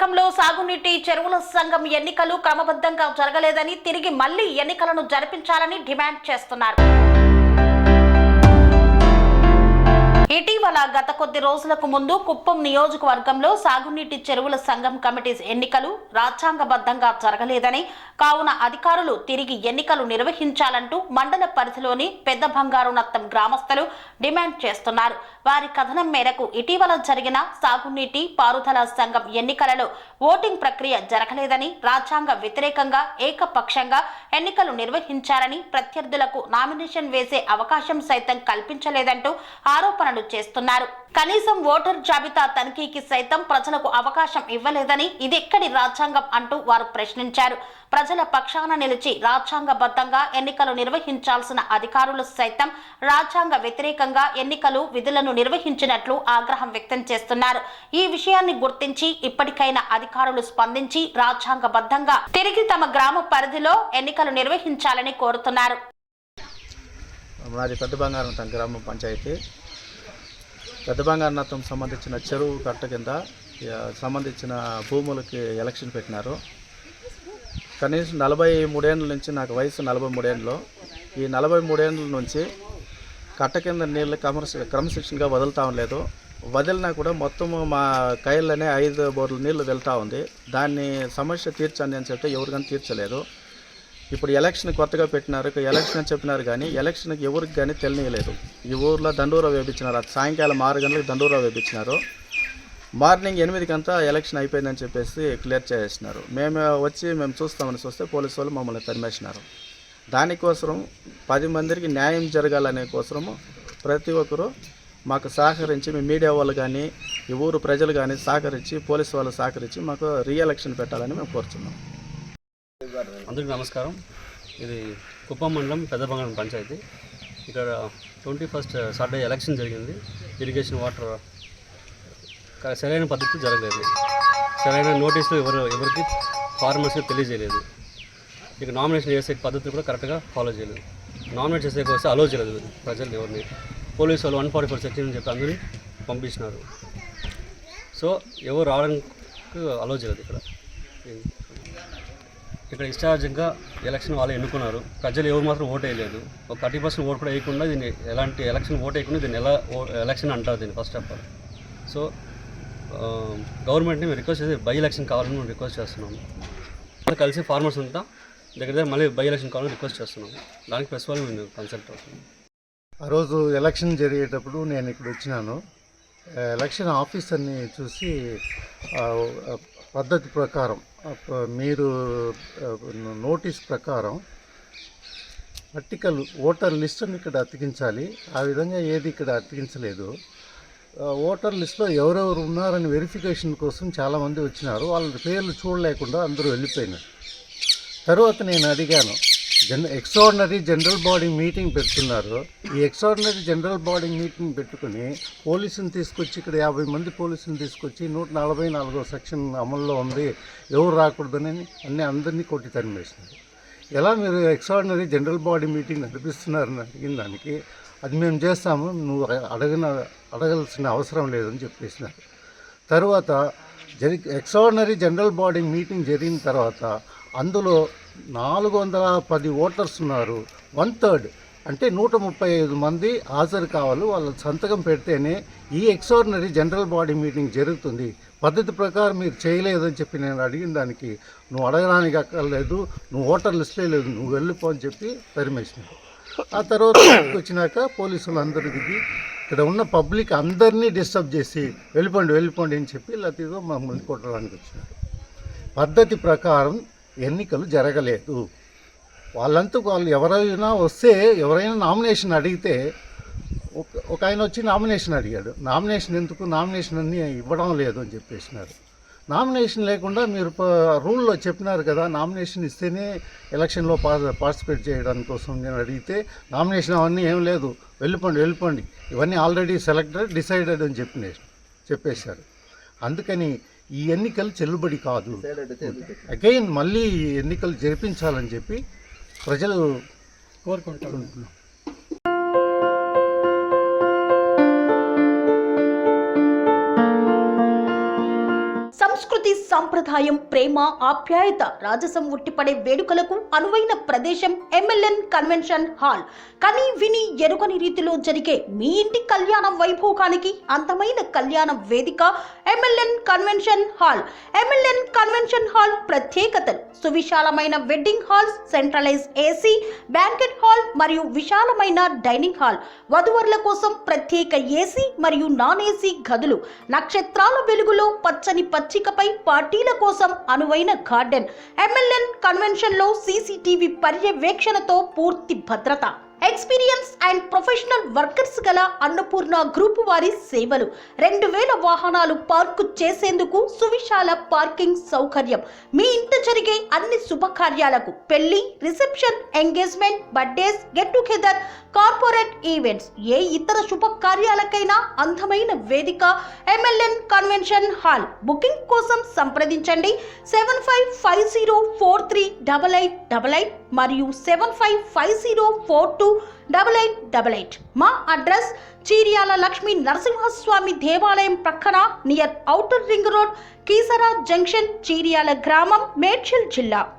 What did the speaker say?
నియోజకవర్గంలో సాగునీటి చెరువుల సంఘం ఎన్నికలు క్రమబద్ధంగా జరగలేదని తిరిగి మళ్లీ ఎన్నికలను జరిపించాలని డిమాండ్ చేస్తున్నారు. ఇటీవల గత కొద్ది రోజులకు ముందు కుప్పం నియోజకవర్గంలో సాగునీటి చెరువుల సంఘం కమిటీ ఎన్నికలు రాజ్యాంగబద్ధంగా జరగలేదని, కావున అధికారులు తిరిగి ఎన్నికలు నిర్వహించాలంటూ మండల పరిధిలోని పెద్ద బంగారునత్తం గ్రామస్తులు డిమాండ్ చేస్తున్నారు. వారి కథనం మేరకు ఇటీవల జరిగిన సాగునీటి పారుదల సంఘం ఎన్నికలలో ఓటింగ్ ప్రక్రియ జరగలేదని, రాజ్యాంగ వ్యతిరేకంగా ఏకపక్షంగా ఎన్నికలు నిర్వహించారని, ప్రత్యర్థులకు నామినేషన్ వేసే అవకాశం సైతం కల్పించలేదంటూ ఆరోపణలు చేస్తున్నారు. కనీసం ఓటర్ జాబితా తనిఖీకి సైతం ప్రజలకు అవకాశం ఇవ్వలేదని, ఇదెక్కడి రాజ్యాంగం అంటూ వారు ప్రశ్నించారు. ప్రజల పక్షాన నిలిచి రాజ్యాంగబద్ధంగా ఎన్నికలు నిర్వహించాల్సిన అధికారులు సైతం రాజ్యాంగ వ్యతిరేకంగా ఎన్నికలు విధులను నిర్వహించినట్లు ఆగ్రహం వ్యక్తం చేస్తున్నారు. ఈ విషయాన్ని గుర్తించి ఇప్పటికైనా అధికారులు స్పందించి రాజ్యాంగబద్ధంగా తిరిగి తమ గ్రామ పరిధిలో ఎన్నికలు నిర్వహించాలని కోరుతున్నారు. మాది పెద్ద బంగారునత్తం గ్రామ పంచాయతీ. పెద్ద బంగారునత్తం సంబంధించిన చెరువు కట్ట కింద సంబంధించిన భూములకి ఎలక్షన్ పెట్టినారు. కనీసం 43 ఏళ్ళ నుంచి, నాకు వయసు 43 ఏళ్ళు, ఈ 43 ఏళ్ళ నుంచి కట్ట కింద నీళ్ళు క్రమశిక్షణగా వదులుతూ ఉండలేదు. వదిలినా కూడా మొత్తము మా కైళ్ళనే 5 బోర్ల నీళ్లు వెళ్తూ ఉంది. దాన్ని సమస్య తీర్చండి అని చెప్తే ఎవరికైనా తీర్చలేదు. ఇప్పుడు ఎలక్షన్ కొత్తగా పెట్టినారు, ఎలక్షన్ అని చెప్పినారు కానీ ఎలక్షన్కి ఎవరికి కానీ తెలియలేదు. ఈ ఊర్లో దండూరా వేపించినారు. సాయంకాలం 6 గంటలకు దండూరా వేపించినారు. మార్నింగ్ 8 ఎలక్షన్ అయిపోయిందని చెప్పేసి క్లియర్ చేసేసినారు. మేము చూస్తామని చూస్తే పోలీసు వాళ్ళు మమ్మల్ని తరిమేసినారు. దానికోసం 10 మందికి న్యాయం జరగాలనే కోసము ప్రతి ఒక్కరూ మాకు సహకరించి, మీ మీడియా వాళ్ళు కానీ ఈ ఊరు ప్రజలు కానీ సహకరించి, పోలీసు వాళ్ళు సహకరించి మాకు రీఎలక్షన్ పెట్టాలని మేము కోరుతున్నాం. అందరికీ నమస్కారం. ఇది కుప్పం మండలం పెద్ద బంగారం పంచాయతీ. ఇక్కడ 21st సాటర్డే ఎలక్షన్ జరిగింది. ఇరిగేషన్ వాటర్ సరైన పద్ధతి జరగలేదు. సరైన నోటీసులు ఎవరికి ఫార్మర్స్కి తెలియజేయలేదు. ఇక నామినేషన్ చేసే పద్ధతి కూడా కరెక్ట్గా ఫాలో చేయలేదు. నామినేట్ చేసే వస్తే అలో చేయలేదు ప్రజలు ఎవరిని. పోలీసు వాళ్ళు 144 సెక్షన్ అని చెప్పి అందరినీ పంపించినారు. సో ఎవరు రావడానికి అలో చేయలేదు. ఇక్కడ ఇష్టార్జంగా ఎలక్షన్ వాళ్ళు ఎన్నుకున్నారు. ప్రజలు ఎవరు మాత్రం ఓటు వేయలేదు. ఒక 30% ఓటు కూడా వేయకుండా దీన్ని ఎలాంటి ఎలక్షన్ ఓటు వేయకుండా దీన్ని ఎలా ఎలక్షన్ అంటారు దీన్ని ఫస్ట్ ఆఫ్ ఆల్. సో గవర్నమెంట్ని మేము రిక్వెస్ట్ చేసి బై ఎలక్షన్ కావాలని మేము రిక్వెస్ట్ చేస్తున్నాము. కలిసి ఫార్మర్స్ అంతా దగ్గర మళ్ళీ బై ఎలక్షన్ కావాలని రిక్వెస్ట్ చేస్తున్నాము. దానికి ప్రెస్ వాళ్ళు మేము కన్సల్ట్ అవుతున్నాం. ఆ రోజు ఎలక్షన్ జరిగేటప్పుడు నేను ఇక్కడ వచ్చినాను. ఎలక్షన్ ఆఫీసర్ని చూసి పద్ధతి ప్రకారం మీరు నోటీస్ ప్రకారం పర్టికల్ ఓటర్ లిస్టుని ఇక్కడ అతికించాలి. ఆ విధంగా ఏది ఇక్కడ అతికించలేదు. ఓటర్ లిస్టులో ఎవరెవరు ఉన్నారని వెరిఫికేషన్ కోసం చాలామంది వచ్చినారు. వాళ్ళ పేర్లు చూడలేకుండా అందరూ వెళ్ళిపోయినారు. తర్వాత నేను అడిగాను, ఎక్స్ట్రాడినరీ జనరల్ బాడీ మీటింగ్ పెడుతున్నారు. ఈ ఎక్స్ట్రాడినరీ జనరల్ బాడీ మీటింగ్ పెట్టుకుని పోలీసుని తీసుకొచ్చి ఇక్కడ 50 మంది పోలీసుని తీసుకొచ్చి 144వ సెక్షన్ అమల్లో ఉంది, ఎవరు రాకూడదని అందరినీ కొట్టి తరిమేసినారు. ఎలా మీరు ఎక్స్ట్రాడినరీ జనరల్ బాడీ మీటింగ్ నడిపిస్తున్నారని అడిగిన దానికి అది మేము చేస్తాము, నువ్వు అడగాల్సిన అవసరం లేదని చెప్పేసినారు. తర్వాత ఎక్స్ట్రాడినరీ జనరల్ బాడీ మీటింగ్ జరిగిన తర్వాత అందులో 410 ఓటర్స్ ఉన్నారు. 1/3 అంటే 135 మంది హాజరు కావాలి. వాళ్ళ సంతకం పెడితేనే ఈ ఎక్స్ట్రాడినరీ జనరల్ బాడీ మీటింగ్ జరుగుతుంది. పద్ధతి ప్రకారం మీరు చేయలేదని చెప్పి నేను అడిగిన దానికి నువ్వు అడగడానికి అక్కర్లేదు, నువ్వు ఓటర్ లిస్టులో లేదు, నువ్వు వెళ్ళిపో అని చెప్పి పర్మిషన్. ఆ తర్వాత వచ్చినాక పోలీసులు అందరూ దిగి ఇక్కడ ఉన్న పబ్లిక్ అందరినీ డిస్టర్బ్ చేసి వెళ్ళిపోండి అని చెప్పి లతీదో మమ్మల్ని కొట్టడానికి వచ్చినారు. పద్ధతి ప్రకారం ఎన్నికలు జరగలేదు. వాళ్ళంతకు వాళ్ళు ఎవరైనా నామినేషన్ అడిగితే ఒక ఆయన వచ్చి నామినేషన్ అడిగాడు. నామినేషన్ ఎందుకు, నామినేషన్ అన్నీ ఇవ్వడం లేదు అని చెప్పేసినారు. నామినేషన్ లేకుండా మీరు రూల్లో చెప్పినారు కదా, నామినేషన్ ఇస్తేనే ఎలక్షన్లో పార్టిసిపేట్ చేయడానికి కోసం నేను అడిగితే నామినేషన్ అవన్నీ ఏం లేదు, వెళ్ళిపోండి ఇవన్నీ ఆల్రెడీ సెలెక్టెడ్ డిసైడెడ్ అని చెప్పేశారు. అందుకని ఈ ఎన్నికలు చెల్లుబడి కాదు. అగైన్ మళ్ళీ ఎన్నికలు జరిపించాలని చెప్పి ప్రజలు కోరుకుంటున్నాం. సంస్కృతి సంస్కృతి సంప్రదాయం, ప్రేమ, ఆప్యాయత, రాజసం ఉట్టిపడే వేడుకలకు అనువైన ప్రదేశం ఎంఎల్ఎన్ కన్వెన్షన్ హాల్. కని విని ఎరుగని రీతిలో జరిగే మీ ఇంటి కళ్యాణ వైభోగానికి అందమైన కళ్యాణ వేదిక MLN convention hall. MLN convention hall ప్రత్యేకతలు: సువిశాలమైన wedding halls, centralise AC, banquet hall మరియు విశాలమైన డైనింగ్ హాల్, వధువరుల కోసం ప్రత్యేక ఏసీ మరియు నాన్ ఏసీ గదులు, నక్షత్రాల వెలుగులో పచ్చని పచ్చికపై పార్టీల కోసం అనువైన గార్డెన్. ఎంఎల్ఎన్ కన్వెన్షన్ లో సీసీటీవీ పర్యవేక్షణతో పూర్తి భద్రత. ఎక్స్పీరియన్స్ అండ్ ప్రొఫెషనల్ వర్కర్స్ గల అన్నపూర్ణ గ్రూప్ వారి సేవలు. 2000 వాహనాలు పార్కు చేసేందుకు సువిశాల పార్కింగ్ సౌకర్యం. మీ ఇంట జరిగే అన్ని శుభకార్యాలకు, పెళ్లి, reception, engagement, birthdays, get together, corporate events, ఏ ఇతర శుభకార్యాలకైనా అందమైన వేదిక ఎంఎల్ఎన్ కన్వెన్షన్ హాల్. బుకింగ్ కోసం సంప్రదించండి 7550438888 మరియు 7550428888. మా అడ్రస్ చీర్యాల లక్ష్మీ నరసింహస్వామి దేవాలయం ప్రక్కన, near outer ring road, Keesara junction, Cheeryal గ్రామం, మేడ్చల్ జిల్లా.